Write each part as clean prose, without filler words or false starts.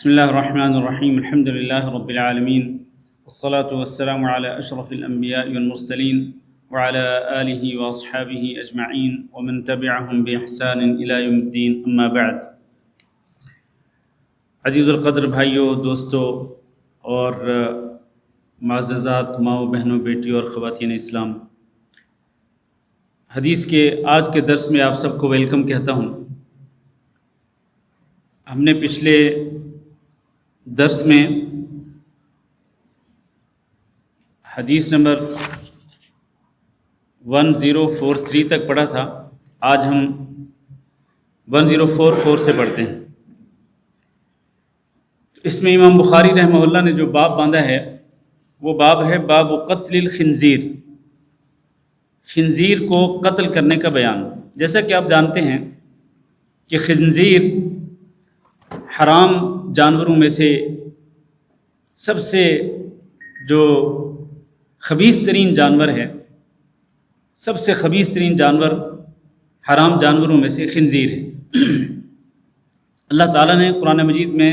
بسم اللہ الرحمن الرحیم الحمد للہ رب العالمین والصلاة والسلام علی اشرف الانبیاء والمرسلین وعلی آلہ واصحابہ اجمعین ومن تبعہم بإحسان الی یوم الدین اما بعد۔ عزیز القدر بھائیوں، دوستوں اور معززات ماؤں بہنوں، بیٹیوں اور خواتین اسلام، حدیث کے آج کے درس میں آپ سب کو ویلکم کہتا ہوں۔ ہم نے پچھلے درس میں حدیث نمبر 1043 تک پڑھا تھا، آج ہم 1044 سے پڑھتے ہیں۔ اس میں امام بخاری رحمہ اللہ نے جو باب باندھا ہے وہ باب ہے باب قتل الخنزیر، خنزیر کو قتل کرنے کا بیان۔ جیسا کہ آپ جانتے ہیں کہ خنزیر حرام جانوروں میں سے سب سے جو خبیث ترین جانور ہے، سب سے خبیث ترین جانور حرام جانوروں میں سے خنزیر ہے۔ اللہ تعالیٰ نے قرآن مجید میں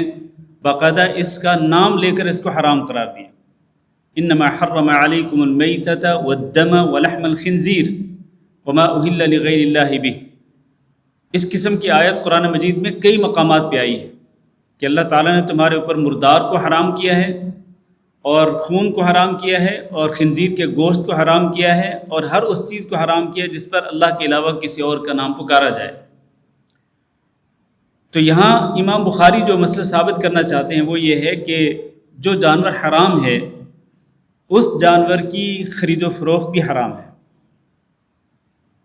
باقاعدہ اس کا نام لے کر اس کو حرام قرار دیا۔ انما حرم علیکم المیتۃ والدم ولحم الخنزیر وما اہل لغیر اللہ بہ۔ اس قسم کی آیت قرآن مجید میں کئی مقامات پہ آئی ہے کہ اللہ تعالیٰ نے تمہارے اوپر مردار کو حرام کیا ہے اور خون کو حرام کیا ہے اور خنزیر کے گوشت کو حرام کیا ہے اور ہر اس چیز کو حرام کیا ہے جس پر اللہ کے علاوہ کسی اور کا نام پکارا جائے۔ تو یہاں امام بخاری جو مسئلہ ثابت کرنا چاہتے ہیں وہ یہ ہے کہ جو جانور حرام ہے اس جانور کی خرید و فروخت بھی حرام ہے۔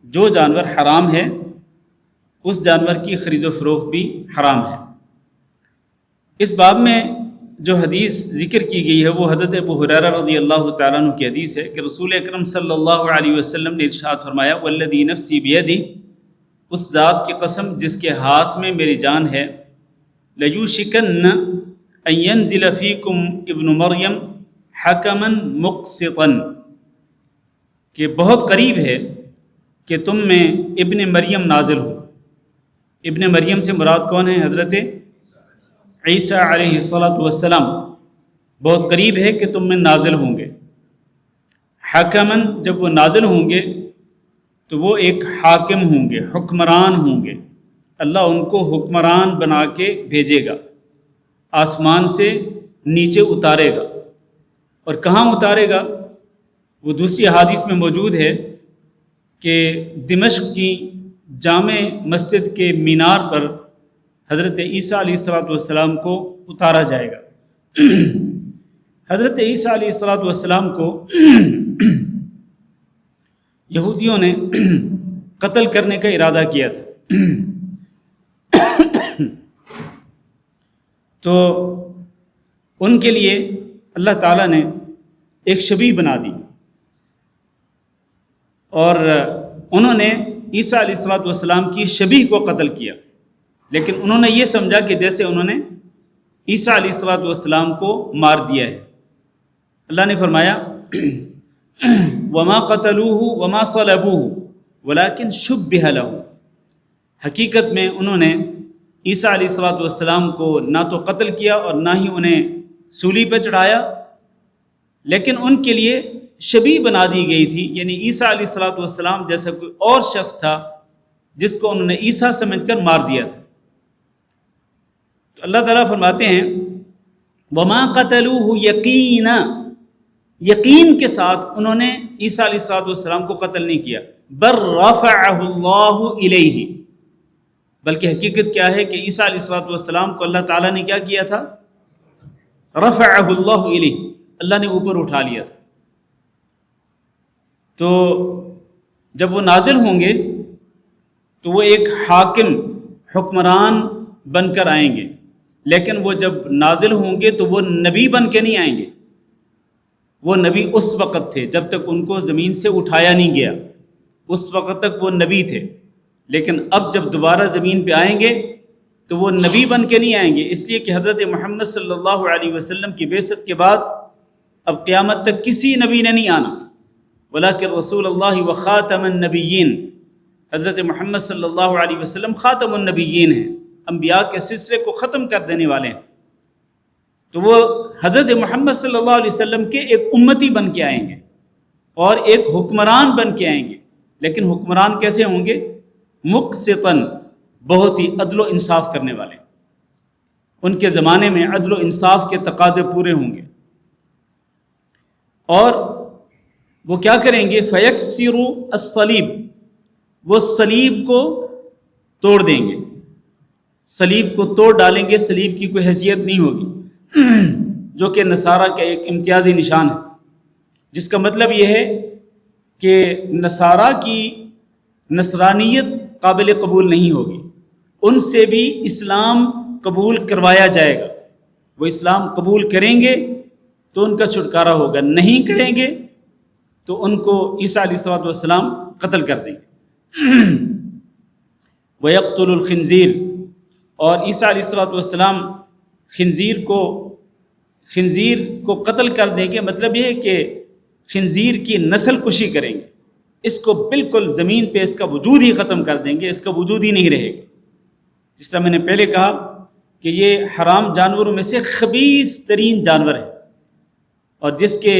جو جانور حرام ہے اس جانور کی خرید و فروخت بھی حرام ہے۔ اس باب میں جو حدیث ذکر کی گئی ہے وہ حضرت ابو ہریرہ رضی اللہ تعالیٰ عنہ کی حدیث ہے کہ رسول اکرم صلی اللہ علیہ وسلم نے ارشاد فرمایا، والذی نفسی بیدی، اس ذات کی قسم جس کے ہاتھ میں میری جان ہے، لیوشکن ان ینزل فیکم ابن مریم حکما مقسطا، کہ بہت قریب ہے کہ تم میں ابن مریم نازل ہو۔ ابن مریم سے مراد کون ہے؟ حضرت عیسیٰ علیہ السلام بہت قریب ہے کہ تم میں نازل ہوں گے۔ حکمن، جب وہ نازل ہوں گے تو وہ ایک حاکم ہوں گے، حکمران ہوں گے۔ اللہ ان کو حکمران بنا کے بھیجے گا، آسمان سے نیچے اتارے گا۔ اور کہاں اتارے گا؟ وہ دوسری احادیث میں موجود ہے کہ دمشق کی جامع مسجد کے مینار پر حضرت عیسیٰ علیہ السلام کو اتارا جائے گا۔ حضرت عیسیٰ علیہ السلام کو یہودیوں نے قتل کرنے کا ارادہ کیا تھا، تو ان کے لیے اللہ تعالیٰ نے ایک شبیہ بنا دی اور انہوں نے عیسیٰ علیہ السلام کی شبیہ کو قتل کیا، لیکن انہوں نے یہ سمجھا کہ جیسے انہوں نے عیسیٰ علیہ السلام کو مار دیا ہے۔ اللہ نے فرمایا وما قتلوہ وما صلبوہ ولکن شبہ لہم، حقیقت میں انہوں نے عیسیٰ علیہ السلام کو نہ تو قتل کیا اور نہ ہی انہیں سولی پہ چڑھایا، لیکن ان کے لیے شبیہ بنا دی گئی تھی، یعنی عیسیٰ علیہ السلام جیسا کوئی اور شخص تھا جس کو انہوں نے عیسیٰ سمجھ کر مار دیا تھا۔ تو اللہ تعالیٰ فرماتے ہیں وما قتلوہ یقینا، یقین کے ساتھ انہوں نے عیسیٰ علیہ السلام کو قتل نہیں کیا، بل رفعہ اللہ الیہ، بلکہ حقیقت کیا ہے کہ عیسیٰ علیہ السلام کو اللہ تعالیٰ نے کیا کیا تھا؟ رفعہ اللہ الیہ، اللہ نے اوپر اٹھا لیا تھا۔ تو جب وہ نازل ہوں گے تو وہ ایک حاکم، حکمران بن کر آئیں گے، لیکن وہ جب نازل ہوں گے تو وہ نبی بن کے نہیں آئیں گے۔ وہ نبی اس وقت تھے جب تک ان کو زمین سے اٹھایا نہیں گیا، اس وقت تک وہ نبی تھے، لیکن اب جب دوبارہ زمین پہ آئیں گے تو وہ نبی بن کے نہیں آئیں گے، اس لیے کہ حضرت محمد صلی اللہ علیہ وسلم کی بعثت کے بعد اب قیامت تک کسی نبی نے نہیں آنا، ولکن رسول اللہ و خاتم النبیین، حضرت محمد صلی اللہ علیہ وسلم خاتم النبیین ہیں، انبیاء کے سلسلے کو ختم کر دینے والے ہیں۔ تو وہ حضرت محمد صلی اللہ علیہ وسلم کے ایک امتی بن کے آئیں گے اور ایک حکمران بن کے آئیں گے، لیکن حکمران کیسے ہوں گے؟ مقسطاً، بہت ہی عدل و انصاف کرنے والے۔ ان کے زمانے میں عدل و انصاف کے تقاضے پورے ہوں گے، اور وہ کیا کریں گے؟ فیکسروا الصلیب، وہ صلیب کو توڑ دیں گے، صلیب کو توڑ ڈالیں گے، صلیب کی کوئی حیثیت نہیں ہوگی، جو کہ نصارہ کا ایک امتیازی نشان ہے، جس کا مطلب یہ ہے کہ نصارہ کی نصرانیت قابل قبول نہیں ہوگی، ان سے بھی اسلام قبول کروایا جائے گا۔ وہ اسلام قبول کریں گے تو ان کا چھٹکارا ہوگا، نہیں کریں گے تو ان کو عیسیٰ علیہ السلام قتل کر دیں گے۔ وَيَقْتُلُ الْخِنْزِيرَ، اور عیسیٰ علیہ السلام خنزیر کو قتل کر دیں گے، مطلب یہ ہے کہ خنزیر کی نسل کشی کریں گے، اس کو بالکل زمین پہ اس کا وجود ہی ختم کر دیں گے، اس کا وجود ہی نہیں رہے گا۔ جس طرح میں نے پہلے کہا کہ یہ حرام جانوروں میں سے خبیث ترین جانور ہے، اور جس کے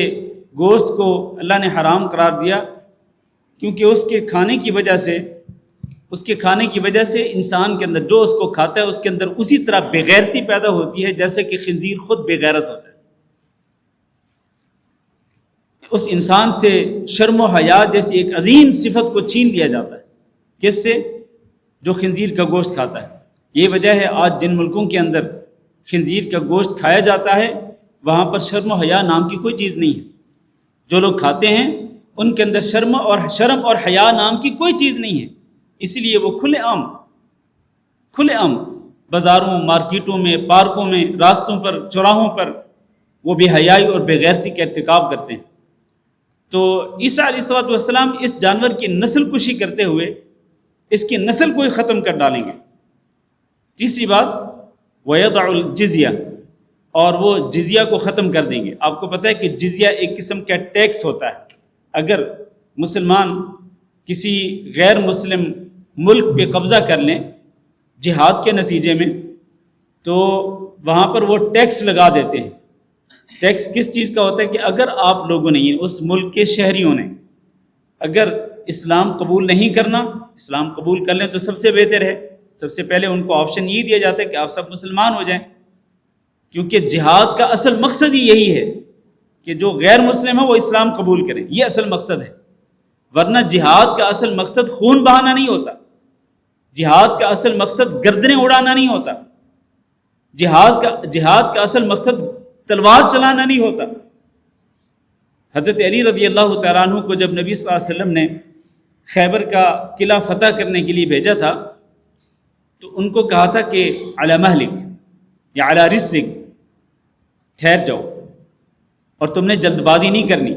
گوشت کو اللہ نے حرام قرار دیا کیونکہ اس کے کھانے کی وجہ سے انسان کے اندر جو اس کو کھاتا ہے اس کے اندر اسی طرح بےغیرتی پیدا ہوتی ہے جیسے کہ خنزیر خود بےغیرت ہوتا ہے۔ اس انسان سے شرم و حیا جیسی ایک عظیم صفت کو چھین لیا جاتا ہے، کس سے؟ جو خنزیر کا گوشت کھاتا ہے۔ یہ وجہ ہے آج جن ملکوں کے اندر خنزیر کا گوشت کھایا جاتا ہے وہاں پر شرم و حیا نام کی کوئی چیز نہیں ہے۔ جو لوگ کھاتے ہیں ان کے اندر شرم اور حیا نام کی کوئی چیز نہیں ہے، اس لیے وہ کھلے عام بازاروں، مارکیٹوں میں، پارکوں میں، راستوں پر، چوراہوں پر وہ بے حیائی اور بے غیرتی کا ارتکاب کرتے ہیں۔ تو عیسیٰ علیہ السلام اس جانور کی نسل کشی کرتے ہوئے اس کی نسل کو ہی ختم کر ڈالیں گے۔ تیسری بات، وَيَضَعُ الْجِزْيَةَ، اور وہ جزیہ کو ختم کر دیں گے۔ آپ کو پتہ ہے کہ جزیہ ایک قسم کا ٹیکس ہوتا ہے۔ اگر مسلمان کسی غیر مسلم ملک پہ قبضہ کر لیں جہاد کے نتیجے میں تو وہاں پر وہ ٹیکس لگا دیتے ہیں۔ ٹیکس کس چیز کا ہوتا ہے کہ اگر آپ لوگوں نے، اس ملک کے شہریوں نے اگر اسلام قبول نہیں کرنا، اسلام قبول کر لیں تو سب سے بہتر ہے۔ سب سے پہلے ان کو آپشن یہ دیا جاتا ہے کہ آپ سب مسلمان ہو جائیں، کیونکہ جہاد کا اصل مقصد ہی یہی ہے کہ جو غیر مسلم ہے وہ اسلام قبول کریں، یہ اصل مقصد ہے۔ ورنہ جہاد کا اصل مقصد خون بہانا نہیں ہوتا، جہاد کا اصل مقصد گردنیں اڑانا نہیں ہوتا، جہاد کا اصل مقصد تلوار چلانا نہیں ہوتا۔ حضرت علی رضی اللہ تعالیٰ عنہ کو جب نبی صلی اللہ علیہ وسلم نے خیبر کا قلعہ فتح کرنے کے لیے بھیجا تھا تو ان کو کہا تھا کہ علی مہلک یا علی رسلک، ٹھہر جاؤ اور تم نے جلد بازی نہیں کرنی،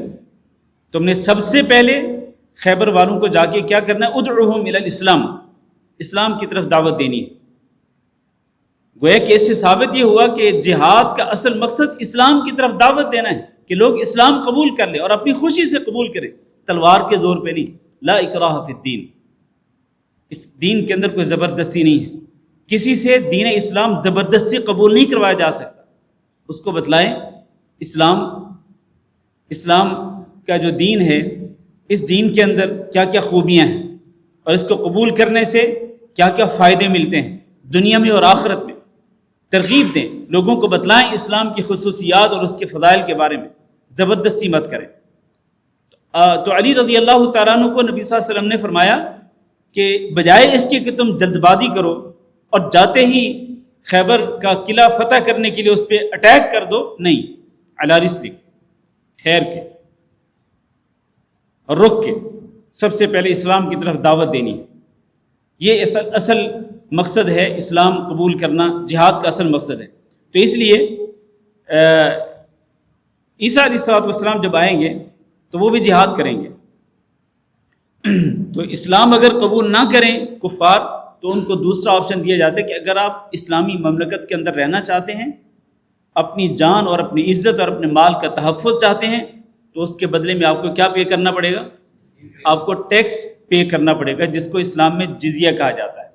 تم نے سب سے پہلے خیبر والوں کو جا کے کیا کرنا ہے؟ ادعوہم الی الاسلام، اسلام کی طرف دعوت دینی ہے۔ گویا کہ اس سے ثابت یہ ہوا کہ جہاد کا اصل مقصد اسلام کی طرف دعوت دینا ہے کہ لوگ اسلام قبول کر لیں اور اپنی خوشی سے قبول کریں، تلوار کے زور پہ نہیں۔ لا اکراہ فی الدین، اس دین کے اندر کوئی زبردستی نہیں ہے، کسی سے دین اسلام زبردستی قبول نہیں کروایا جا سکتا۔ اس کو بتلائیں اسلام کا جو دین ہے، اس دین کے اندر کیا کیا خوبیاں ہیں اور اس کو قبول کرنے سے کیا کیا فائدے ملتے ہیں دنیا میں اور آخرت میں۔ ترغیب دیں، لوگوں کو بتلائیں اسلام کی خصوصیات اور اس کے فضائل کے بارے میں، زبردستی مت کریں۔ تو علی رضی اللہ تعالیٰ عنہ کو نبی صلی اللہ علیہ وسلم نے فرمایا کہ بجائے اس کے کہ تم جلد بازی کرو اور جاتے ہی خیبر کا قلعہ فتح کرنے کے لیے اس پہ اٹیک کر دو، نہیں، علی رسلک، ٹھہر کے اور رک کے سب سے پہلے اسلام کی طرف دعوت دینی ہے۔ یہ اصل مقصد ہے، اسلام قبول کرنا جہاد کا اصل مقصد ہے۔ تو اس لیے عیسیٰ علیہ السلام جب آئیں گے تو وہ بھی جہاد کریں گے۔ تو اسلام اگر قبول نہ کریں کفار تو ان کو دوسرا آپشن دیا جاتا ہے کہ اگر آپ اسلامی مملکت کے اندر رہنا چاہتے ہیں، اپنی جان اور اپنی عزت اور اپنے مال کا تحفظ چاہتے ہیں تو اس کے بدلے میں آپ کو کیا پے کرنا پڑے گا؟ آپ کو ٹیکس پے کرنا پڑے گا، جس کو اسلام میں جزیہ کہا جاتا ہے۔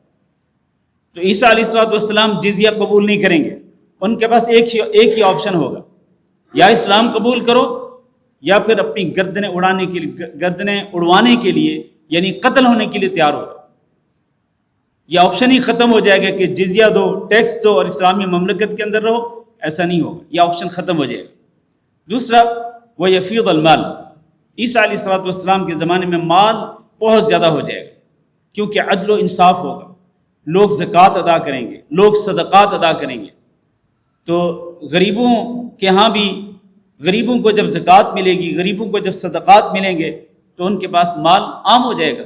تو عیسیٰ علیہ السلام جزیہ قبول نہیں کریں گے، ان کے پاس ایک ہی آپشن ہوگا، یا اسلام قبول کرو یا پھر اپنی گردنیں اڑوانے کے لیے یعنی قتل ہونے کے لیے تیار ہو۔ یہ آپشن ہی ختم ہو جائے گا کہ جزیہ دو، ٹیکس دو اور اسلامی مملکت کے اندر رہو، ایسا نہیں ہوگا، یہ آپشن ختم ہو جائے گا۔ دوسرا وہ یفیض المال، عیسیٰ علیہ الصلوۃ والسلام کے زمانے میں مال بہت زیادہ ہو جائے گا، کیونکہ عدل و انصاف ہوگا، لوگ زکوٰۃ ادا کریں گے، لوگ صدقات ادا کریں گے، تو غریبوں کے ہاں بھی غریبوں کو جب زکوٰۃ ملے گی، غریبوں کو جب صدقات ملیں گے تو ان کے پاس مال عام ہو جائے گا،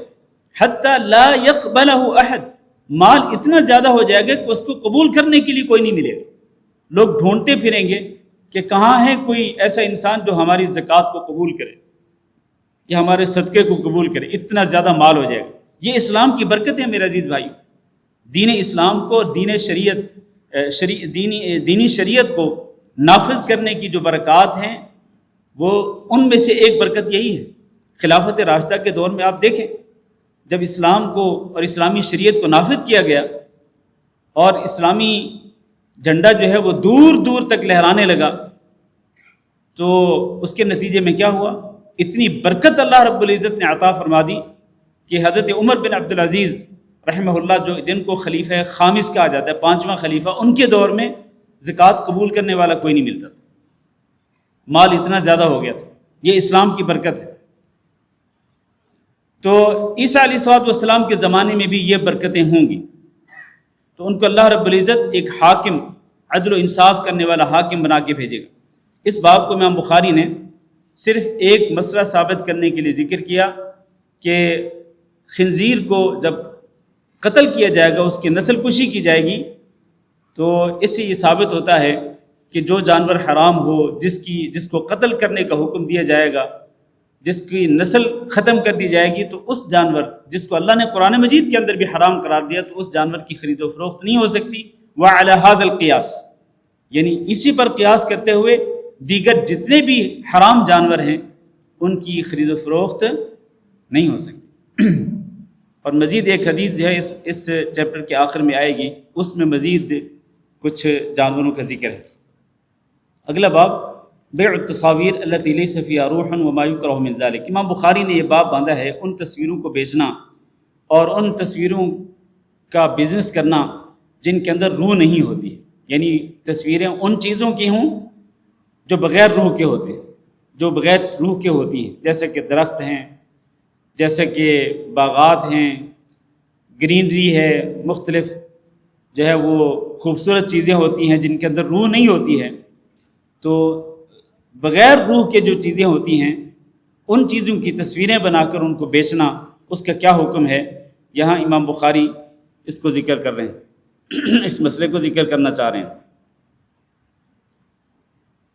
حتی لا یقبلہ احد، مال اتنا زیادہ ہو جائے گا کہ اس کو قبول کرنے کے لیے کوئی نہیں ملے گا، لوگ ڈھونڈتے پھریں گے کہ کہاں ہے کوئی ایسا انسان جو ہماری زکوٰۃ کو قبول کرے یا ہمارے صدقے کو قبول کرے، اتنا زیادہ مال ہو جائے گا۔ یہ اسلام کی برکت ہے میرے عزیز بھائی، دین اسلام کو، دینی شریعت کو نافذ کرنے کی جو برکات ہیں وہ ان میں سے ایک برکت یہی ہے۔ خلافت راشدہ کے دور میں آپ دیکھیں، جب اسلام کو اور اسلامی شریعت کو نافذ کیا گیا اور اسلامی جھنڈا جو ہے وہ دور دور تک لہرانے لگا، تو اس کے نتیجے میں کیا ہوا؟ اتنی برکت اللہ رب العزت نے عطا فرما دی کہ حضرت عمر بن عبدالعزیز رحمہ اللہ، جن کو خلیفہ خامس کہا جاتا ہے، پانچواں خلیفہ، ان کے دور میں زکوٰۃ قبول کرنے والا کوئی نہیں ملتا تھا، مال اتنا زیادہ ہو گیا تھا۔ یہ اسلام کی برکت ہے۔ تو عیسیٰ علیہ الصلوۃ والسلام کے زمانے میں بھی یہ برکتیں ہوں گی، تو ان کو اللہ رب العزت ایک حاکم، عدل و انصاف کرنے والا حاکم بنا کے بھیجے گا۔ اس باب کو امام بخاری نے صرف ایک مسئلہ ثابت کرنے کے لیے ذکر کیا کہ خنزیر کو جب قتل کیا جائے گا، اس کی نسل کشی کی جائے گی، تو اس سے یہ ثابت ہوتا ہے کہ جو جانور حرام ہو، جس کو قتل کرنے کا حکم دیا جائے گا، جس کی نسل ختم کر دی جائے گی، تو اس جانور جس کو اللہ نے قرآن مجید کے اندر بھی حرام قرار دیا، تو اس جانور کی خرید و فروخت نہیں ہو سکتی۔ وَعَلَى هَذَا الْقِيَاسِ، یعنی اسی پر قیاس کرتے ہوئے دیگر جتنے بھی حرام جانور ہیں ان کی خرید و فروخت نہیں ہو سکتی۔ اور مزید ایک حدیث جو ہے اس چیپٹر کے آخر میں آئے گی، اس میں مزید کچھ جانوروں کا ذکر ہے۔ اگلا باب بیع التصاویر التی لیس فیہا روح وما یکرہ من ذلک، امام بخاری نے یہ باب باندھا ہے ان تصویروں کو بیچنا اور ان تصویروں کا بزنس کرنا جن کے اندر روح نہیں ہوتی ہے، یعنی تصویریں ان چیزوں کی ہوں جو بغیر روح کے ہوتے ہیں، جو بغیر روح کے ہوتی ہیں، جیسے کہ درخت ہیں، جیسے کہ باغات ہیں، گرینری ہے، مختلف جو ہے وہ خوبصورت چیزیں ہوتی ہیں جن کے اندر روح نہیں ہوتی ہے۔ تو بغیر روح کے جو چیزیں ہوتی ہیں ان چیزوں کی تصویریں بنا کر ان کو بیچنا، اس کا کیا حکم ہے؟ یہاں امام بخاری اس کو ذکر کر رہے ہیں، اس مسئلے کو ذکر کرنا چاہ رہے ہیں۔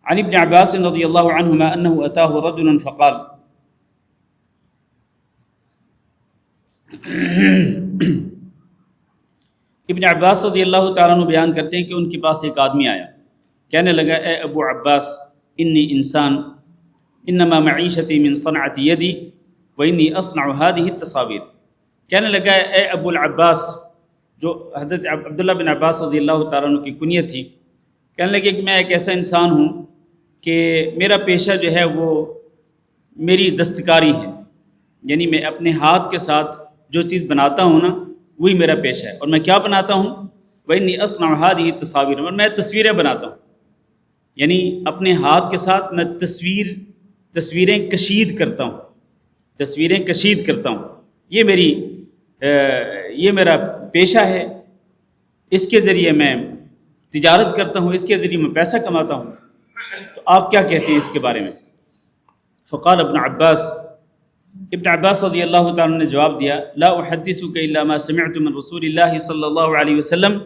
عن ابن عباس رضی اللہ عنہما انہ اتاہ رجل فقال، ابن عباس رضی اللہ تعالیٰ عنہ بیان کرتے ہیں کہ ان کے پاس ایک آدمی آیا، کہنے لگا اے ابو عباس انی انسان انما معیشتی من صنعت یدی و انی اصنع هذه التصاویر، کہنے لگا اے ابو العباس، جو حضرت عبداللہ بن عباس رضی اللہ تعالیٰ عنہ کی کنیت تھی، کہنے لگے کہ میں ایک ایسا انسان ہوں کہ میرا پیشہ جو ہے وہ میری دستکاری ہے، یعنی میں اپنے ہاتھ کے ساتھ جو چیز بناتا ہوں نا وہی میرا پیشہ ہے۔ اور میں کیا بناتا ہوں؟ وَإِنِّي أَصْنَعُ هَذِهِ التَّصَاوِيرَ، اور میں تصویریں بناتا ہوں، یعنی اپنے ہاتھ کے ساتھ میں تصویریں کشید کرتا ہوں، تصویریں کشید کرتا ہوں، یہ میرا پیشہ ہے، اس کے ذریعے میں تجارت کرتا ہوں، اس کے ذریعے میں پیسہ کماتا ہوں۔ تو آپ کیا کہتے ہیں اس کے بارے میں؟ فقال ابن عباس رضی اللہ تعالیٰ نے جواب دیا، لا احدثک الا ما سمعت من رسول اللہ صلی اللہ علیہ وسلم،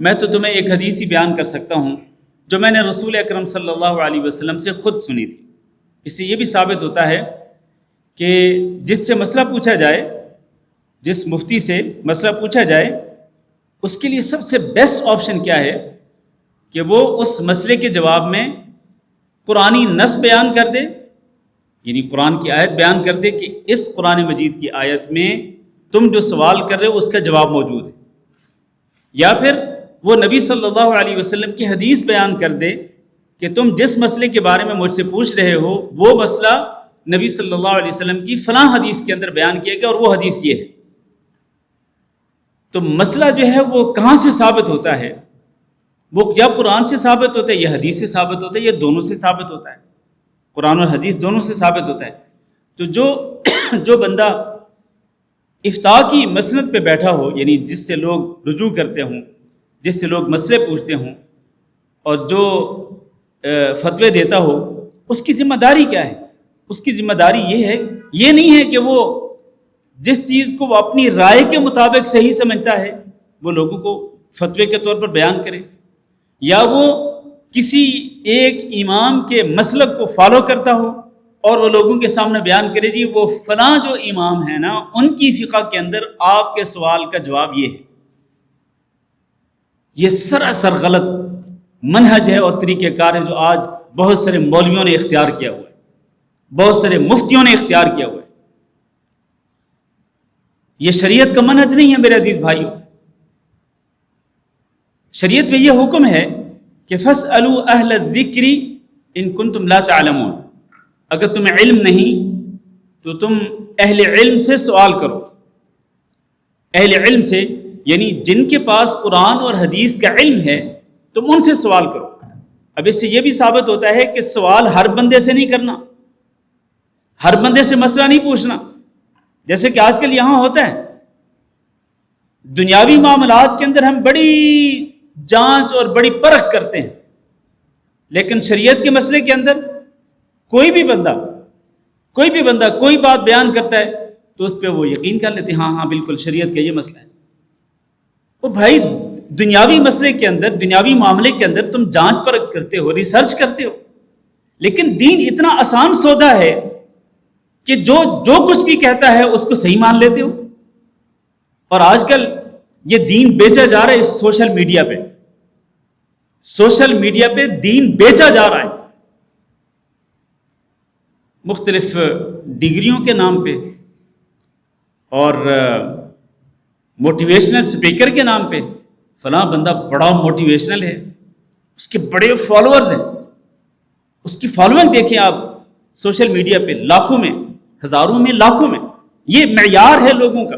میں تو تمہیں ایک حدیث ہی بیان کر سکتا ہوں جو میں نے رسول اکرم صلی اللہ علیہ وسلم سے خود سنی تھی۔ اس سے یہ بھی ثابت ہوتا ہے کہ جس سے مسئلہ پوچھا جائے، جس مفتی سے مسئلہ پوچھا جائے، اس کے لیے سب سے بیسٹ آپشن کیا ہے کہ وہ اس مسئلے کے جواب میں قرآنی نص بیان کر دے، یعنی قرآن کی آیت بیان کر دے کہ اس قرآن مجید کی آیت میں تم جو سوال کر رہے ہو اس کا جواب موجود ہے، یا پھر وہ نبی صلی اللہ علیہ وسلم کی حدیث بیان کر دے کہ تم جس مسئلے کے بارے میں مجھ سے پوچھ رہے ہو وہ مسئلہ نبی صلی اللہ علیہ وسلم کی فلاں حدیث کے اندر بیان کیا گیا اور وہ حدیث یہ ہے. تو مسئلہ جو ہے وہ کہاں سے ثابت ہوتا ہے؟ وہ یا قرآن سے ثابت ہوتا ہے یا حدیث سے ثابت ہوتا ہے یا دونوں سے ثابت ہوتا ہے. قرآن اور حدیث دونوں سے ثابت ہوتا ہے. تو جو بندہ افتاء کی مسند پہ بیٹھا ہو، یعنی جس سے لوگ رجوع کرتے ہوں، جس سے لوگ مسئلے پوچھتے ہوں اور جو فتوے دیتا ہو، اس کی ذمہ داری کیا ہے؟ اس کی ذمہ داری یہ نہیں ہے کہ وہ جس چیز کو وہ اپنی رائے کے مطابق صحیح سمجھتا ہے وہ لوگوں کو فتوے کے طور پر بیان کرے، یا وہ کسی ایک امام کے مسلک کو فالو کرتا ہو اور وہ لوگوں کے سامنے بیان کرے جی وہ فلاں جو امام ہے نا ان کی فقہ کے اندر آپ کے سوال کا جواب یہ ہے. یہ سراسر غلط منہج ہے اور طریقہ کار ہے جو آج بہت سارے مولویوں نے اختیار کیا ہوا ہے، بہت سارے مفتیوں نے اختیار کیا ہوا ہے. یہ شریعت کا منہج نہیں ہے میرے عزیز بھائیوں. شریعت میں یہ حکم ہے کہ فاسألوا اہل الذکر ان کنتم لا تعلمون، اگر تمہیں علم نہیں تو تم اہل علم سے سوال کرو. اہل علم سے یعنی جن کے پاس قرآن اور حدیث کا علم ہے تم ان سے سوال کرو. اب اس سے یہ بھی ثابت ہوتا ہے کہ سوال ہر بندے سے نہیں کرنا، ہر بندے سے مسئلہ نہیں پوچھنا. جیسے کہ آج کل یہاں ہوتا ہے دنیاوی معاملات کے اندر ہم بڑی جانچ اور بڑی پرکھ کرتے ہیں، لیکن شریعت کے مسئلے کے اندر کوئی بھی بندہ کوئی بات بیان کرتا ہے تو اس پہ وہ یقین کر لیتے ہیں ہاں بالکل شریعت کا یہ مسئلہ ہے. وہ بھائی دنیاوی مسئلے کے اندر، دنیاوی معاملے کے اندر تم جانچ پرکھ کرتے ہو، ریسرچ کرتے ہو، لیکن دین اتنا آسان سودا ہے کہ جو کچھ بھی کہتا ہے اس کو صحیح مان لیتے ہو. اور آج کل یہ دین بیچا جا رہا ہے اس سوشل میڈیا پہ، سوشل میڈیا پہ دین بیچا جا رہا ہے مختلف ڈگریوں کے نام پہ اور موٹیویشنل سپیکر کے نام پہ. فلاں بندہ بڑا موٹیویشنل ہے، اس کے بڑے فالوورز ہیں، اس کی فالوئنگ دیکھیں آپ سوشل میڈیا پہ، لاکھوں میں، ہزاروں میں، لاکھوں میں. یہ معیار ہے لوگوں کا.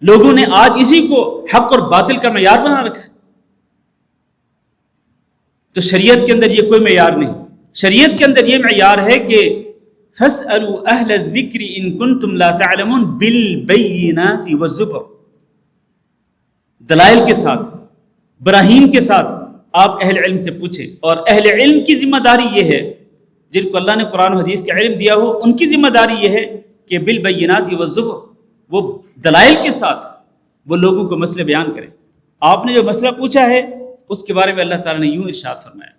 لوگوں نے آج اسی کو حق اور باطل کا معیار بنا رکھا ہے. تو شریعت کے اندر یہ کوئی معیار نہیں. شریعت کے اندر یہ معیار ہے کہ فاسألوا اہل الذکر ان کنتم لا تعلمون بالبینات والزبر، دلائل کے ساتھ، براہین کے ساتھ آپ اہل علم سے پوچھیں. اور اہل علم کی ذمہ داری یہ ہے، جن کو اللہ نے قرآن و حدیث کا علم دیا ہو ان کی ذمہ داری یہ ہے کہ بالبینات والزبر، وہ دلائل کے ساتھ وہ لوگوں کو مسئلے بیان کریں. آپ نے جو مسئلہ پوچھا ہے اس کے بارے میں اللہ تعالیٰ نے یوں ارشاد فرمایا.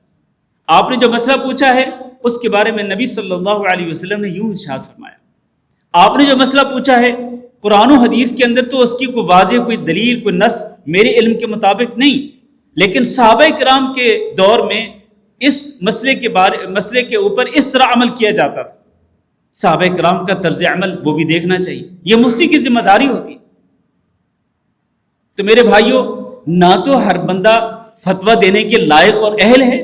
آپ نے جو مسئلہ پوچھا ہے اس کے بارے میں نبی صلی اللہ علیہ وسلم نے یوں ارشاد فرمایا. آپ نے جو مسئلہ پوچھا ہے قرآن و حدیث کے اندر تو اس کی کوئی واضح کوئی دلیل، کوئی نص میرے علم کے مطابق نہیں، لیکن صحابہ کرام کے دور میں اس مسئلے کے اوپر اس طرح عمل کیا جاتا تھا. صحابہ کرام کا طرز عمل وہ بھی دیکھنا چاہیے. یہ مفتی کی ذمہ داری ہوتی ہے. تو میرے بھائیوں، نہ تو ہر بندہ فتویٰ دینے کے لائق اور اہل ہے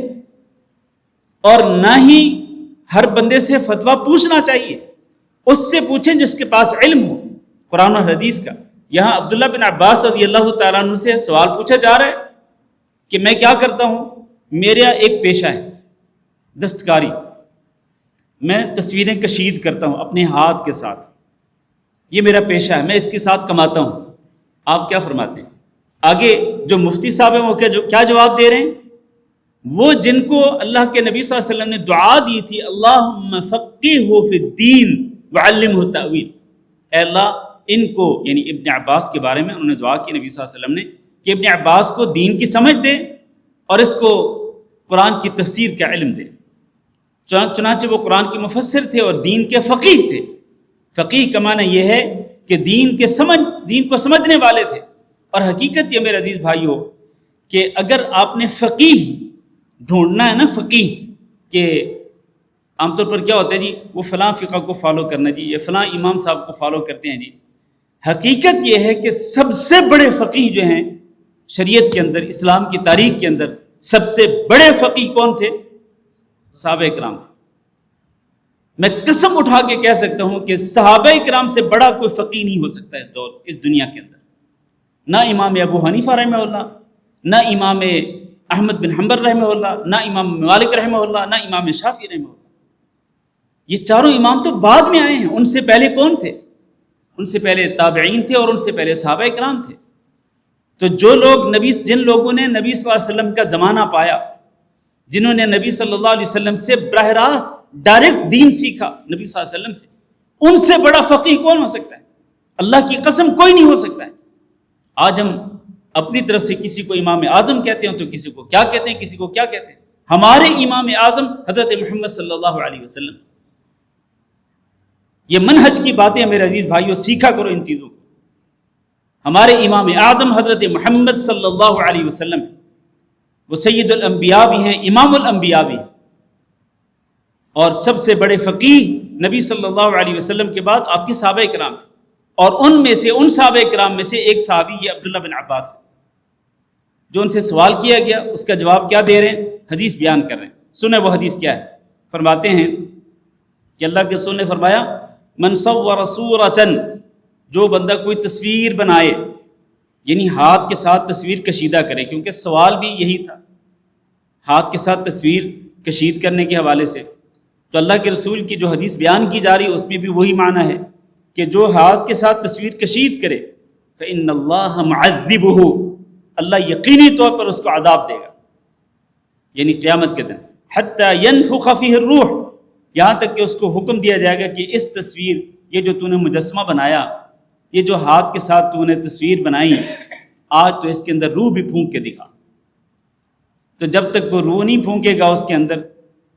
اور نہ ہی ہر بندے سے فتویٰ پوچھنا چاہیے. اس سے پوچھیں جس کے پاس علم ہو قرآن و حدیث کا. یہاں عبداللہ بن عباس رضی اللہ تعالیٰ عنہ سے سوال پوچھا جا رہا ہے کہ میں کیا کرتا ہوں، میرا ایک پیشہ ہے دستکاری، میں تصویریں کشید کرتا ہوں اپنے ہاتھ کے ساتھ، یہ میرا پیشہ ہے، میں اس کے ساتھ کماتا ہوں. آپ کیا فرماتے ہیں؟ آگے جو مفتی صاحب ہیں وہ کیا جواب دے رہے ہیں؟ وہ جن کو اللہ کے نبی صلی اللہ علیہ وسلم نے دعا دی تھی اللہم فقہہ فی الدین وعلمہ التأویل، اے اللہ ان کو، یعنی ابن عباس کے بارے میں انہوں نے دعا کی نبی صلی اللہ علیہ وسلم نے کہ ابن عباس کو دین کی سمجھ دے اور اس کو قرآن کی تفسیر کا علم دے. چنانچہ وہ قرآن کے مفسر تھے اور دین کے فقیہ تھے. فقیہ کا معنی یہ ہے کہ دین کو سمجھنے والے تھے. اور حقیقت یہ میرے عزیز بھائیو کہ اگر آپ نے فقیہ ڈھونڈنا ہے نا، فقیہ کہ عام طور پر کیا ہوتا ہے جی وہ فلاں فقہ کو فالو کرنا جی، یہ فلاں امام صاحب کو فالو کرتے ہیں جی. حقیقت یہ ہے کہ سب سے بڑے فقیہ جو ہیں شریعت کے اندر، اسلام کی تاریخ کے اندر سب سے بڑے فقیہ کون تھے؟ صحابہ کرام تھے۔ میں قسم اٹھا کے کہہ سکتا ہوں کہ صحابہ کرام سے بڑا کوئی فقیہ نہیں ہو سکتا اس دنیا کے اندر، نہ امام ابو حنیفہ رحمہ اللہ، نہ امام احمد بن حنبل رحمہ اللہ، نہ امام مالک رحمہ اللہ، نہ امام شافعی رحمہ اللہ۔ یہ چاروں امام تو بعد میں آئے ہیں، ان سے پہلے کون تھے؟ ان سے پہلے تابعین تھے اور ان سے پہلے صحابہ کرام تھے۔ تو جن لوگوں نے نبی صلی اللہ علیہ وسلم کا زمانہ پایا، جنہوں نے نبی صلی اللہ علیہ وسلم سے براہ راست ڈائریکٹ دین سیکھا نبی صلی اللہ علیہ وسلم سے، ان سے بڑا فقیہ کون ہو سکتا ہے؟ اللہ کی قسم کوئی نہیں ہو سکتا ہے۔ آج ہم اپنی طرف سے کسی کو امام اعظم کہتے ہیں تو کسی کو کیا کہتے ہیں، کسی کو کیا کہتے ہیں۔ ہمارے امام اعظم حضرت محمد صلی اللہ علیہ وسلم۔ یہ منہج کی باتیں میرے عزیز بھائیوں، سیکھا کرو ان چیزوں کو۔ ہمارے امام اعظم حضرت محمد صلی اللہ علیہ وسلم، وہ سید الانبیاء بھی ہیں، امام الانبیاء بھی ہیں، اور سب سے بڑے فقیہ نبی صلی اللہ علیہ وسلم کے بعد آپ کے صحابہ کرام تھے۔ اور ان صحابہ کرام میں سے ایک صحابی یہ عبداللہ بن عباس ہے، جو ان سے سوال کیا گیا، اس کا جواب کیا دے رہے ہیں؟ حدیث بیان کر رہے ہیں۔ سنیں وہ حدیث کیا ہے۔ فرماتے ہیں کہ اللہ کے رسول نے فرمایا، من صور صورتن، جو بندہ کوئی تصویر بنائے، یعنی ہاتھ کے ساتھ تصویر کشیدہ کرے، کیونکہ سوال بھی یہی تھا ہاتھ کے ساتھ تصویر کشید کرنے کے حوالے سے، تو اللہ کے رسول کی جو حدیث بیان کی جا رہی ہے اس میں بھی وہی معنی ہے کہ جو ہاتھ کے ساتھ تصویر کشید کرے فإن اللہ معذبہ، اللہ یقینی طور پر اس کو عذاب دے گا، یعنی قیامت کے دن، حتی ینفخ فیہ الروح، یہاں تک کہ اس کو حکم دیا جائے گا کہ اس تصویر، یہ جو تو نے مجسمہ بنایا، یہ جو ہاتھ کے ساتھ تو نے تصویر بنائی، آج تو اس کے اندر روح بھی پھونک کے دکھا۔ تو جب تک وہ روح نہیں پھونکے گا اس کے اندر،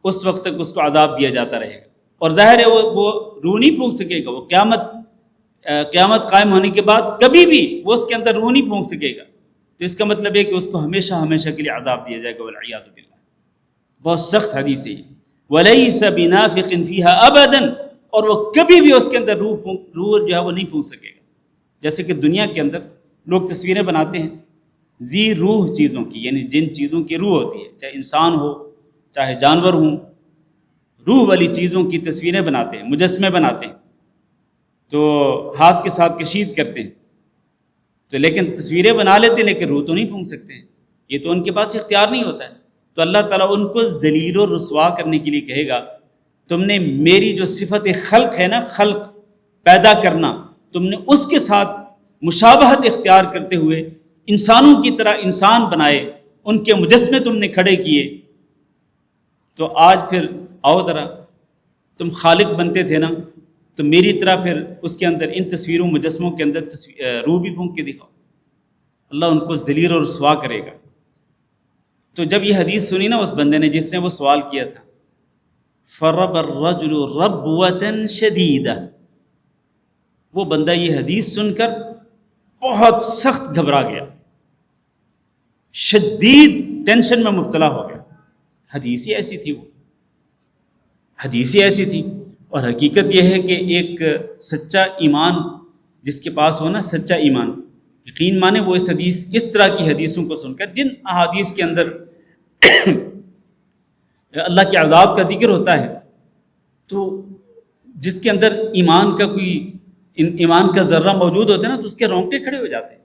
اس وقت تک اس کو عذاب دیا جاتا رہے گا۔ اور ظاہر ہے وہ روح نہیں پھونک سکے گا، وہ قیامت قائم ہونے کے بعد کبھی بھی وہ اس کے اندر روح نہیں پھونک سکے گا، تو اس کا مطلب ہے کہ اس کو ہمیشہ ہمیشہ کے لیے عذاب دیا جائے گا، والعیاذ باللہ۔ بہت سخت حدیث ہے یہ۔ وَلَيْسَ بِنَافِقٍ فِيهَا أَبَدًا، اور وہ کبھی بھی اس کے اندر روح جو ہے وہ نہیں پھونک سکے گا۔ جیسے کہ دنیا کے اندر لوگ تصویریں بناتے ہیں ذی روح چیزوں کی، یعنی جن چیزوں کی روح ہوتی ہے، چاہے انسان ہو چاہے جانور ہوں، روح والی چیزوں کی تصویریں بناتے ہیں، مجسمے بناتے ہیں، تو ہاتھ کے ساتھ کشید کرتے ہیں، تو لیکن تصویریں بنا لیتے ہیں لیکن روح تو نہیں پھونک سکتے ہیں، یہ تو ان کے پاس اختیار نہیں ہوتا ہے۔ تو اللہ تعالیٰ ان کو ذلیل و رسوا کرنے کے لیے کہے گا، تم نے میری جو صفت خلق ہے نا، خلق پیدا کرنا، تم نے اس کے ساتھ مشابہت اختیار کرتے ہوئے انسانوں کی طرح انسان بنائے، ان کے مجسمے تم نے کھڑے کیے، تو آج پھر آؤ ذرا، تم خالق بنتے تھے نا، تو میری طرح پھر اس کے اندر ان تصویروں مجسموں کے اندر روح بھی پھونک کے دکھاؤ۔ اللہ ان کو ذلیل اور رسوا کرے گا۔ تو جب یہ حدیث سنی نا اس بندے نے جس نے وہ سوال کیا تھا، فرب الرجل ربوة شدیدہ، وہ بندہ یہ حدیث سن کر بہت سخت گھبرا گیا، شدید ٹینشن میں مبتلا ہو گیا۔ حدیث ہی ایسی تھی، وہ حدیث ہی ایسی تھی۔ اور حقیقت یہ ہے کہ ایک سچا ایمان جس کے پاس ہو نا، سچا ایمان، یقین مانے، وہ اس طرح کی حدیثوں کو سن کر، جن احادیث کے اندر اللہ کے عذاب کا ذکر ہوتا ہے، تو جس کے اندر ایمان کا ذرہ موجود ہوتا ہے نا، تو اس کے رونگٹے کھڑے ہو جاتے ہیں،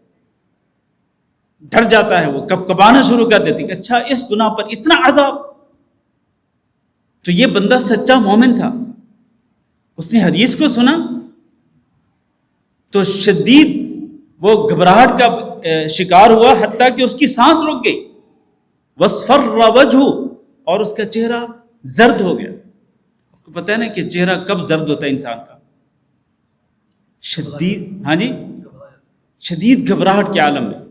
ڈر جاتا ہے، وہ کبکبانا شروع کر دیتے کہ اچھا اس گناہ پر اتنا عذاب۔ تو یہ بندہ سچا مومن تھا، اس نے حدیث کو سنا تو شدید وہ گھبراہٹ کا شکار ہوا، حتیٰ کہ اس کی سانس رک گئی، وَاصْفَرَّ وَجْهُ، اور اس کا چہرہ زرد ہو گیا۔ آپ کو پتہ ہے نا کہ چہرہ کب زرد ہوتا ہے انسان کا؟ شدید گھبراہٹ کے عالم میں،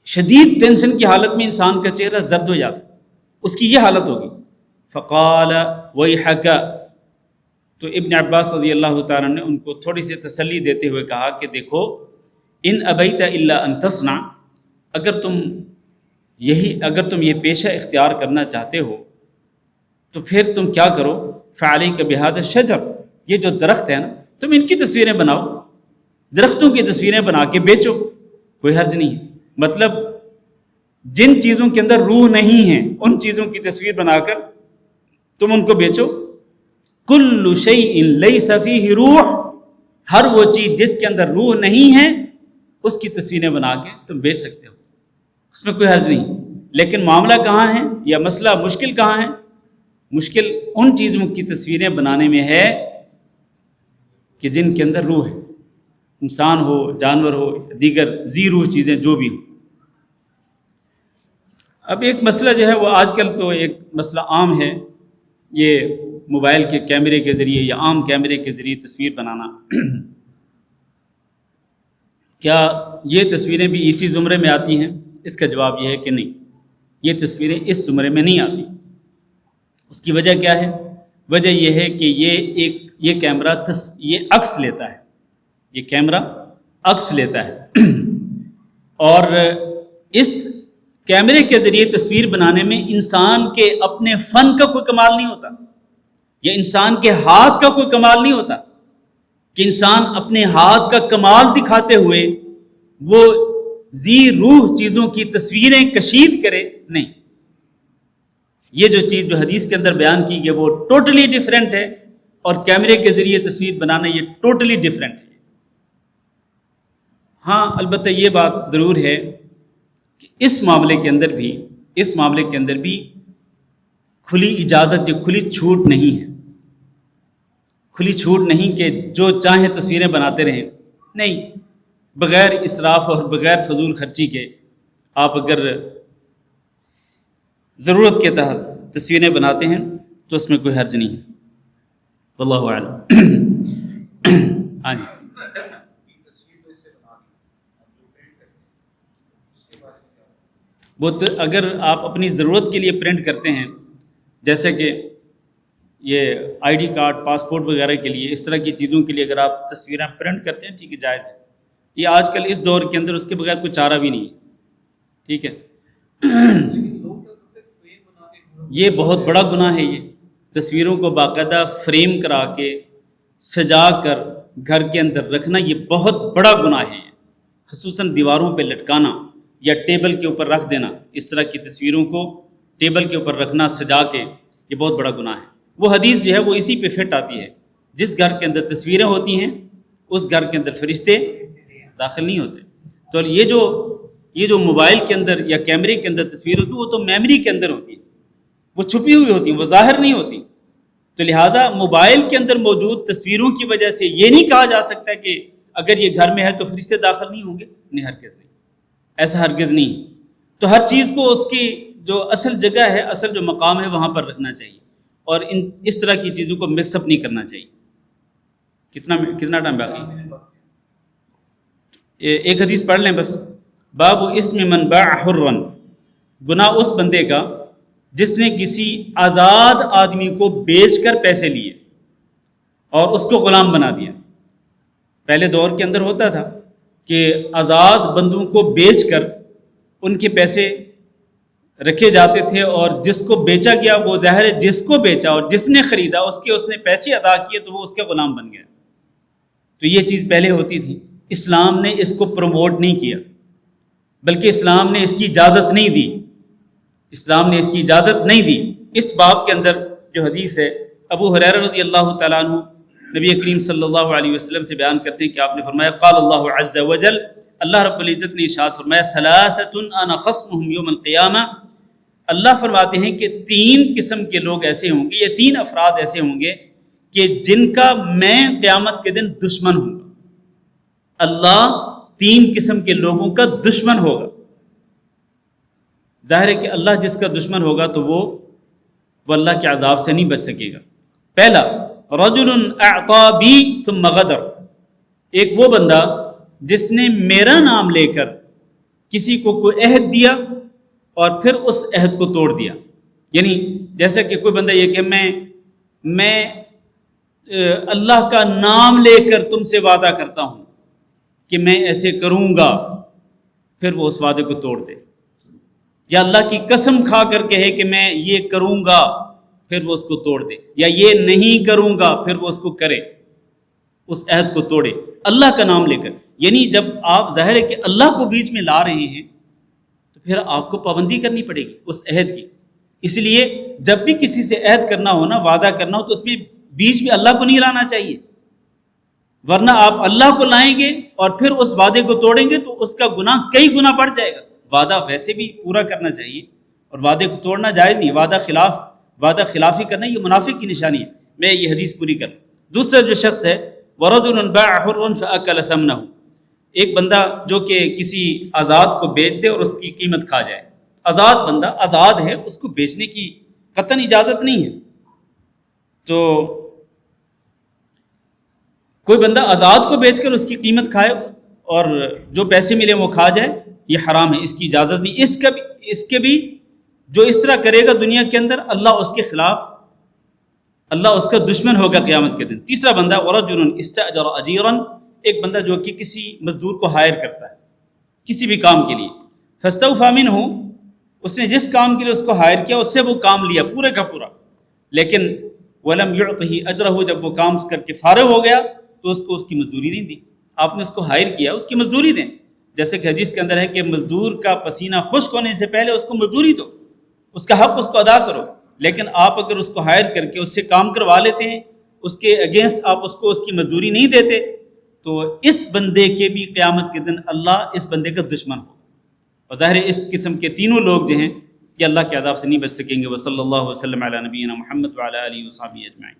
شدید ٹینشن کی حالت میں انسان کا چہرہ زرد ہو جاتا ہے، اس کی یہ حالت ہوگی۔ فقال ویحک، تو ابن عباس رضی اللہ تعالیٰ نے ان کو تھوڑی سی تسلی دیتے ہوئے کہا کہ دیکھو، ان ابیت الا ان تصنع، اگر تم یہ پیشہ اختیار کرنا چاہتے ہو تو پھر تم کیا کرو، فعلیک بہذا الشجر، یہ جو درخت ہے نا، تم ان کی تصویریں بناؤ، درختوں کی تصویریں بنا کے بیچو، کوئی حرج نہیں ہے۔ مطلب جن چیزوں کے اندر روح نہیں ہے ان چیزوں کی تصویر بنا کر تم ان کو بیچو. کل شیء لیس فیہ روح، ہر وہ چیز جس کے اندر روح نہیں ہے اس کی تصویریں بنا کے تم بیچ سکتے ہو، اس میں کوئی حرج نہیں. لیکن معاملہ کہاں ہے یا مسئلہ مشکل کہاں ہے؟ مشکل ان چیزوں کی تصویریں بنانے میں ہے کہ جن کے اندر روح ہے، انسان ہو، جانور ہو، دیگر ذی روح چیزیں جو بھی ہوں. اب ایک مسئلہ جو ہے وہ آج کل تو ایک مسئلہ عام ہے، یہ موبائل کے کیمرے کے ذریعے یا عام کیمرے کے ذریعے تصویر بنانا. کیا یہ تصویریں بھی اسی زمرے میں آتی ہیں؟ اس کا جواب یہ ہے کہ نہیں، یہ تصویریں اس زمرے میں نہیں آتی. اس کی وجہ کیا ہے؟ وجہ یہ ہے کہ یہ کیمرہ یہ عکس لیتا ہے، یہ کیمرہ عکس لیتا ہے اور اس کیمرے کے ذریعے تصویر بنانے میں انسان کے اپنے فن کا کوئی کمال نہیں ہوتا، یا انسان کے ہاتھ کا کوئی کمال نہیں ہوتا کہ انسان اپنے ہاتھ کا کمال دکھاتے ہوئے وہ ذی روح چیزوں کی تصویریں کشید کرے. نہیں، یہ جو چیز جو حدیث کے اندر بیان کی گئی وہ ٹوٹلی ڈیفرنٹ ہے، اور کیمرے کے ذریعے تصویر بنانا یہ ٹوٹلی ڈیفرنٹ ہے. ہاں البتہ یہ بات ضرور ہے کہ اس معاملے کے اندر بھی کھلی اجازت یا کھلی چھوٹ نہیں ہے، کھلی چھوٹ نہیں کہ جو چاہیں تصویریں بناتے رہیں. نہیں، بغیر اسراف اور بغیر فضول خرچی کے آپ اگر ضرورت کے تحت تصویریں بناتے ہیں تو اس میں کوئی حرج نہیں ہے. واللہ اعلم. ہاں جی. وہ اگر آپ اپنی ضرورت کے لیے پرنٹ کرتے ہیں، جیسے کہ یہ آئی ڈی کارڈ، پاسپورٹ وغیرہ کے لیے، اس طرح کی چیزوں کے لیے اگر آپ تصویریں پرنٹ کرتے ہیں، ٹھیک ہے، جائز ہے. یہ آج کل اس دور کے اندر اس کے بغیر کوئی چارہ بھی نہیں ہے. ٹھیک ہے. یہ بہت بڑا گناہ ہے. یہ تصویروں کو باقاعدہ فریم کرا کے سجا کر گھر کے اندر رکھنا یہ بہت بڑا گناہ ہے. خصوصاً دیواروں پہ لٹکانا یا ٹیبل کے اوپر رکھ دینا، اس طرح کی تصویروں کو ٹیبل کے اوپر رکھنا سجا کے، یہ بہت بڑا گناہ ہے. وہ حدیث جو ہے وہ اسی پہ فٹ آتی ہے، جس گھر کے اندر تصویریں ہوتی ہیں اس گھر کے اندر فرشتے داخل نہیں ہوتے. تو یہ جو موبائل کے اندر یا کیمرے کے اندر تصویر ہوتی ہے وہ تو میموری کے اندر ہوتی ہے، وہ چھپی ہوئی ہوتی ہیں، وہ ظاہر نہیں ہوتی. تو لہٰذا موبائل کے اندر موجود تصویروں کی وجہ سے یہ نہیں کہا جا سکتا کہ اگر یہ گھر میں ہے تو فرشتے داخل نہیں ہوں گے. نہیں، ہرگز نہیں، ایسا ہرگز نہیں. تو ہر چیز کو اس کی جو اصل جگہ ہے، اصل جو مقام ہے وہاں پر رکھنا چاہیے، اور اس طرح کی چیزوں کو مکس اپ نہیں کرنا چاہیے. کتنا ٹائم باقی؟ ایک حدیث پڑھ لیں بس. باب اسم من باع حرا، گناہ اس بندے کا جس نے کسی آزاد آدمی کو بیچ کر پیسے لیے اور اس کو غلام بنا دیا. پہلے دور کے اندر ہوتا تھا کہ آزاد بندوں کو بیچ کر ان کے پیسے رکھے جاتے تھے، اور جس کو بیچا گیا وہ ظاہر ہے جس کو بیچا اور جس نے خریدا اس نے پیسے ادا کیے تو وہ اس کا غلام بن گیا. تو یہ چیز پہلے ہوتی تھی. اسلام نے اس کو پروموٹ نہیں کیا، بلکہ اسلام نے اس کی اجازت نہیں دی. اسلام نے اس کی اجازت نہیں دی. اس باب کے اندر جو حدیث ہے، ابو ہریرہ رضی اللہ تعالیٰ عنہ نبی کریم صلی اللہ علیہ وسلم سے بیان کرتے ہیں کہ آپ نے فرمایا، قال اللہ عز وجل، اللہ رب العزت نے ارشاد فرمایا، ثلاثۃ انا خصمهم یوم القیامہ. اللہ فرماتے ہیں کہ 3 قسم کے لوگ ایسے ہوں گے، یہ 3 افراد ایسے ہوں گے کہ جن کا میں قیامت کے دن دشمن ہوں گا. اللہ 3 قسم کے لوگوں کا دشمن ہوگا. ظاہر ہے کہ اللہ جس کا دشمن ہوگا تو وہ اللہ کے عذاب سے نہیں بچ سکے گا. پہلا، رجل اعطا بی ثم غدر، ایک وہ بندہ جس نے میرا نام لے کر کسی کو کوئی عہد دیا اور پھر اس عہد کو توڑ دیا. یعنی جیسا کہ کوئی بندہ یہ کہ میں اللہ کا نام لے کر تم سے وعدہ کرتا ہوں کہ میں ایسے کروں گا، پھر وہ اس وعدے کو توڑ دے. یا اللہ کی قسم کھا کر کہے کہ میں یہ کروں گا، پھر وہ اس کو توڑ دے. یا یہ نہیں کروں گا، پھر وہ اس کو کرے، اس عہد کو توڑے اللہ کا نام لے کر. یعنی جب آپ ظاہر ہے کہ اللہ کو بیچ میں لا رہے ہیں پھر آپ کو پابندی کرنی پڑے گی اس عہد کی. اس لیے جب بھی کسی سے عہد کرنا ہو نا، وعدہ کرنا ہو، تو اس میں بیچ میں اللہ کو نہیں لانا چاہیے، ورنہ آپ اللہ کو لائیں گے اور پھر اس وعدے کو توڑیں گے تو اس کا گناہ کئی گنا بڑھ جائے گا. وعدہ ویسے بھی پورا کرنا چاہیے اور وعدے کو توڑنا جائز نہیں. وعدہ خلافی کرنا یہ منافق کی نشانی ہے. میں یہ حدیث پوری کر. دوسرا جو شخص ہے وَرَجُلٌ بَاعَ حُرًّا فَأَكَلَ ثَمْنَهُ، ایک بندہ جو کہ کسی آزاد کو بیچ دے اور اس کی قیمت کھا جائے. آزاد بندہ آزاد ہے، اس کو بیچنے کی قطعاً اجازت نہیں ہے. تو کوئی بندہ آزاد کو بیچ کر اس کی قیمت کھائے اور جو پیسے ملے وہ کھا جائے، یہ حرام ہے، اس کی اجازت نہیں. اس کے بھی جو اس طرح کرے گا دنیا کے اندر، اللہ اس کے خلاف، اللہ اس کا دشمن ہوگا قیامت کے دن. تیسرا بندہ وَرَجُلٌ اسْتَأْجَرَ أَجِيرًا، ایک بندہ جو کہ کسی مزدور کو ہائر کرتا ہے کسی بھی کام کے لیے. فَاسْتَوْفَىٰ مِنْهُ، اس نے جس کام کے لیے اس کو ہائر کیا اس سے وہ کام لیا پورے کا پورا، لیکن وَلَمْ يُعْطِهِ أَجْرَهُ، جب وہ کام کر کے فارغ ہو گیا تو اس کو اس کی مزدوری نہیں دی. آپ نے اس کو ہائر کیا، اس کی مزدوری دیں. جیسے کہ حدیث کے اندر ہے کہ مزدور کا پسینہ خشک ہونے سے پہلے اس کو مزدوری دو، اس کا حق اس کو ادا کرو. لیکن آپ اگر اس کو ہائر کر کے اس سے کام کروا لیتے ہیں، اس کے اگینسٹ آپ اس کو اس کی مزدوری نہیں دیتے، تو اس بندے کے بھی قیامت کے دن اللہ اس بندے کا دشمن ہو. اور ظاہر ہے اس قسم کے تینوں لوگ جو ہیں یہ اللہ کے عذاب سے نہیں بچ سکیں گے. وصلی اللہ وسلم علی نبینا محمد وعلی آلہ وصحبہ اجمعین.